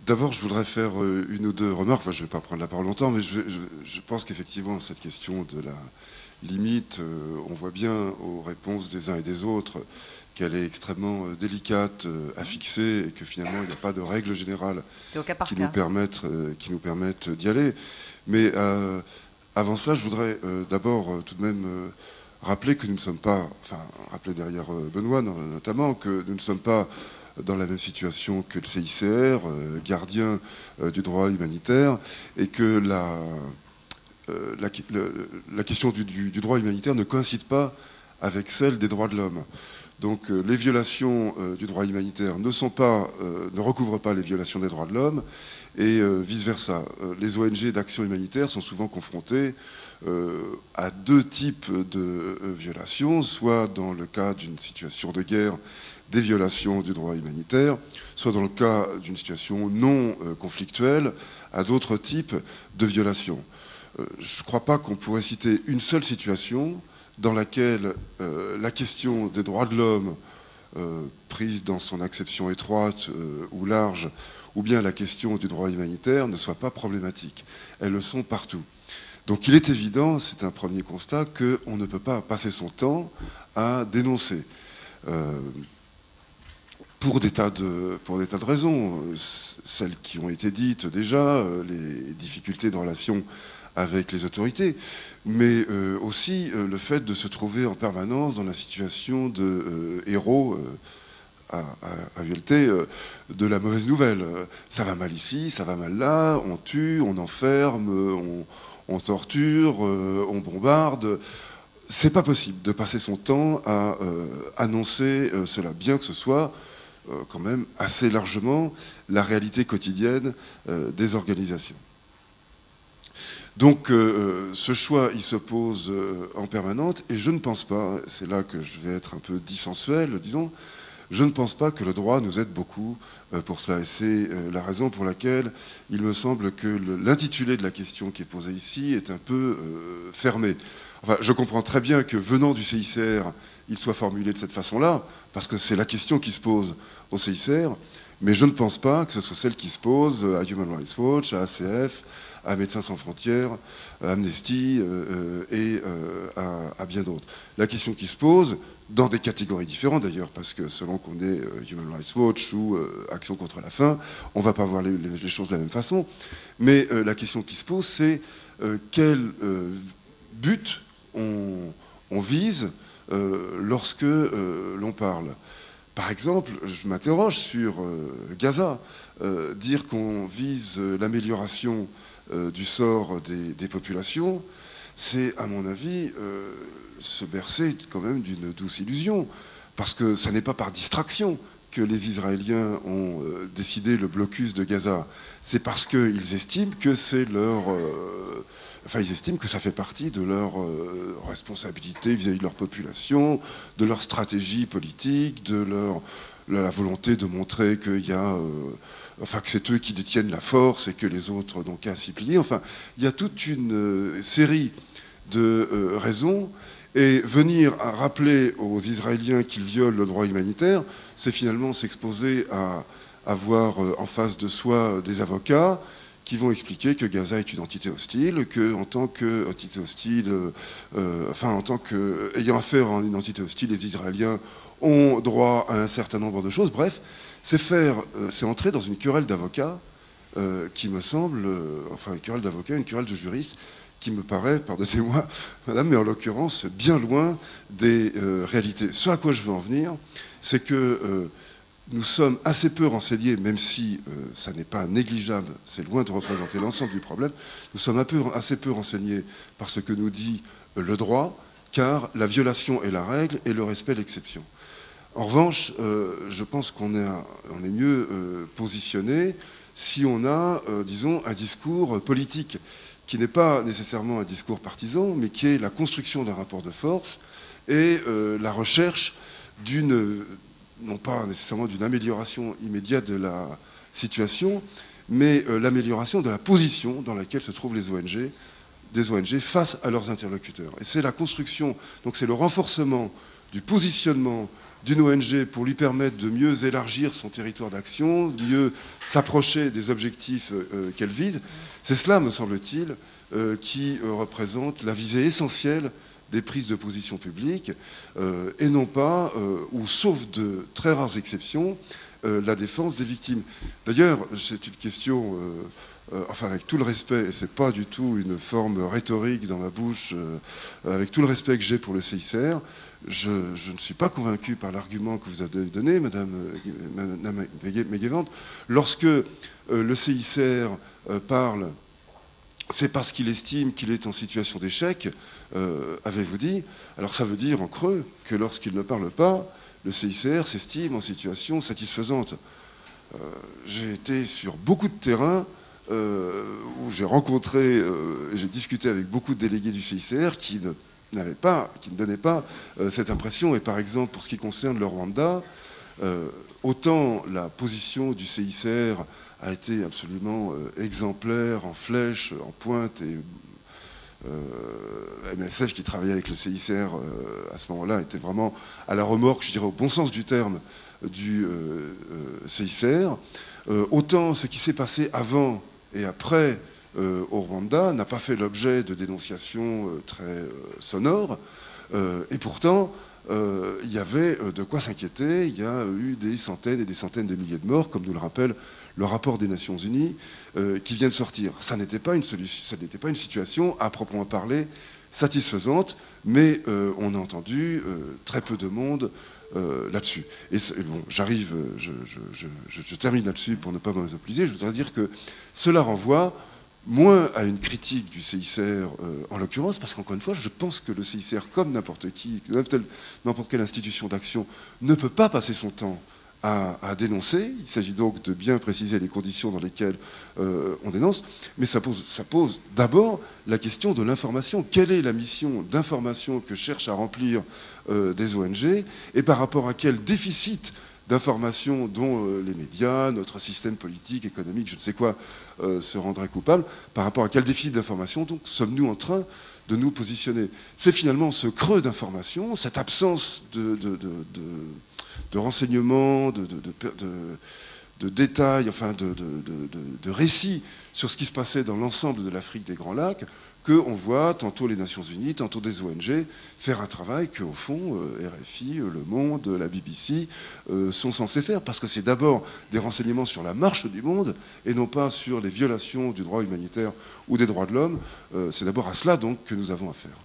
D'abord, je voudrais faire une ou deux remarques. Enfin, je ne vais pas prendre la parole longtemps, mais je pense qu'effectivement, cette question de la limite, on voit bien aux réponses des uns et des autres qu'elle est extrêmement délicate à fixer et que finalement, il n'y a pas de règle générale C'est au cas par qui cas. qui nous permettent d'y aller. Mais avant cela, je voudrais d'abord tout de même rappeler que nous ne sommes pas, enfin, rappeler derrière Benoît notamment, que nous ne sommes pas dans la même situation que le CICR, gardien du droit humanitaire, et que la question du droit humanitaire ne coïncide pas avec celle des droits de l'homme. Donc les violations du droit humanitaire ne recouvrent pas les violations des droits de l'homme, et vice-versa. Les ONG d'action humanitaire sont souvent confrontées à deux types de violations, soit dans le cas d'une situation de guerre, des violations du droit humanitaire, soit dans le cas d'une situation non conflictuelle, à d'autres types de violations. Je ne crois pas qu'on pourrait citer une seule situation dans laquelle la question des droits de l'homme, prise dans son acception étroite ou large, ou bien la question du droit humanitaire ne soit pas problématique. Elles le sont partout. Donc il est évident, c'est un premier constat, qu'on ne peut pas passer son temps à dénoncer. Pour des tas de raisons, celles qui ont été dites déjà, les difficultés de relation avec les autorités, mais aussi le fait de se trouver en permanence dans la situation de héros à ULT de la mauvaise nouvelle. Ça va mal ici, ça va mal là, on tue, on enferme, on torture, on bombarde. C'est pas possible de passer son temps à annoncer cela, bien que ce soit quand même assez largement la réalité quotidienne des organisations. Donc ce choix, il se pose en permanence, et je ne pense pas, c'est là que je vais être un peu dissensuel, disons, je ne pense pas que le droit nous aide beaucoup pour cela. Et c'est la raison pour laquelle il me semble que l'intitulé de la question qui est posée ici est un peu fermé. Enfin, je comprends très bien que venant du CICR, il soit formulé de cette façon-là, parce que c'est la question qui se pose au CICR, mais je ne pense pas que ce soit celle qui se pose à Human Rights Watch, à ACF, à Médecins sans frontières, à Amnesty et à bien d'autres. La question qui se pose, dans des catégories différentes d'ailleurs, parce que selon qu'on est Human Rights Watch ou Action contre la faim, on ne va pas voir les choses de la même façon, mais la question qui se pose, c'est quel but on vise lorsque l'on parle. Par exemple, je m'interroge sur Gaza. Dire qu'on vise l'amélioration du sort des populations, c'est, à mon avis, se bercer quand même d'une douce illusion. Parce que ça n'est pas par distraction que les Israéliens ont décidé le blocus de Gaza. C'est parce qu'ils estiment que c'est leur... Enfin, ils estiment que ça fait partie de leur responsabilité vis-à-vis de leur population, de leur stratégie politique, de la volonté de montrer qu'il y a... enfin, que c'est eux qui détiennent la force et que les autres n'ont qu'à s'y plier. Enfin, il y a toute une série de raisons. Et venir à rappeler aux Israéliens qu'ils violent le droit humanitaire, c'est finalement s'exposer à avoir en face de soi des avocats qui vont expliquer que Gaza est une entité hostile, qu'en tant qu'entité hostile, en tant qu'ayant affaire à une entité hostile, les Israéliens ont droit à un certain nombre de choses. Bref, c'est entrer dans une querelle d'avocats qui me semble, une querelle d'avocats, une querelle de juristes, qui me paraît, pardonnez-moi, madame, mais en l'occurrence, bien loin des réalités. Ce à quoi je veux en venir, c'est que nous sommes assez peu renseignés, même si ça n'est pas négligeable, c'est loin de représenter l'ensemble du problème, nous sommes assez peu renseignés par ce que nous dit le droit, car la violation est la règle et le respect l'exception. En revanche, je pense qu'on est mieux positionné si on a, disons, un discours politique qui n'est pas nécessairement un discours partisan, mais qui est la construction d'un rapport de force et la recherche non pas nécessairement d'une amélioration immédiate de la situation, mais l'amélioration de la position dans laquelle se trouvent des ONG face à leurs interlocuteurs. Et c'est la construction, donc c'est le renforcement du positionnement d'une ONG pour lui permettre de mieux élargir son territoire d'action, de mieux s'approcher des objectifs qu'elle vise. C'est cela, me semble-t-il, qui représente la visée essentielle des prises de position publiques, et non pas, ou sauf de très rares exceptions, la défense des victimes. D'ailleurs, c'est une question, enfin avec tout le respect, et c'est pas du tout une forme rhétorique dans ma bouche, avec tout le respect que j'ai pour le CICR, je ne suis pas convaincu par l'argument que vous avez donné, Madame Meguevant. Lorsque le CICR parle, c'est parce qu'il estime qu'il est en situation d'échec, avez-vous dit. Alors ça veut dire en creux que lorsqu'il ne parle pas, le CICR s'estime en situation satisfaisante. J'ai été sur beaucoup de terrains où j'ai rencontré et j'ai discuté avec beaucoup de délégués du CICR qui ne donnaient pas cette impression. Et par exemple, pour ce qui concerne le Rwanda, autant la position du CICR a été absolument exemplaire, en flèche, en pointe, et MSF qui travaillait avec le CICR à ce moment-là était vraiment à la remorque, je dirais au bon sens du terme, du CICR. Autant ce qui s'est passé avant et après au Rwanda n'a pas fait l'objet de dénonciations très sonores, et pourtant il y avait de quoi s'inquiéter. Il y a eu des centaines et des centaines de milliers de morts, comme nous le rappelle le rapport des Nations Unies qui vient de sortir. Ça n'était pas une situation à proprement parler satisfaisante, mais on a entendu très peu de monde là-dessus. Et bon, je termine là-dessus pour ne pas monopoliser. Je voudrais dire que cela renvoie moins à une critique du CICR en l'occurrence, parce qu'encore une fois, je pense que le CICR, comme n'importe quelle institution d'action, ne peut pas passer son temps à dénoncer. Il s'agit donc de bien préciser les conditions dans lesquelles on dénonce, mais ça pose d'abord la question de l'information. Quelle est la mission d'information que cherchent à remplir des ONG, et par rapport à quel déficit d'informations dont les médias, notre système politique, économique, je ne sais quoi, se rendraient coupables, par rapport à quel déficit d'informations donc sommes-nous en train de nous positionner? C'est finalement ce creux d'information, cette absence de renseignements, de détails, enfin de récits sur ce qui se passait dans l'ensemble de l'Afrique des Grands Lacs, qu'on voit tantôt les Nations Unies, tantôt des ONG faire un travail qu'au fond, RFI, Le Monde, la BBC sont censés faire, parce que c'est d'abord des renseignements sur la marche du monde et non pas sur les violations du droit humanitaire ou des droits de l'homme. C'est d'abord à cela donc que nous avons affaire.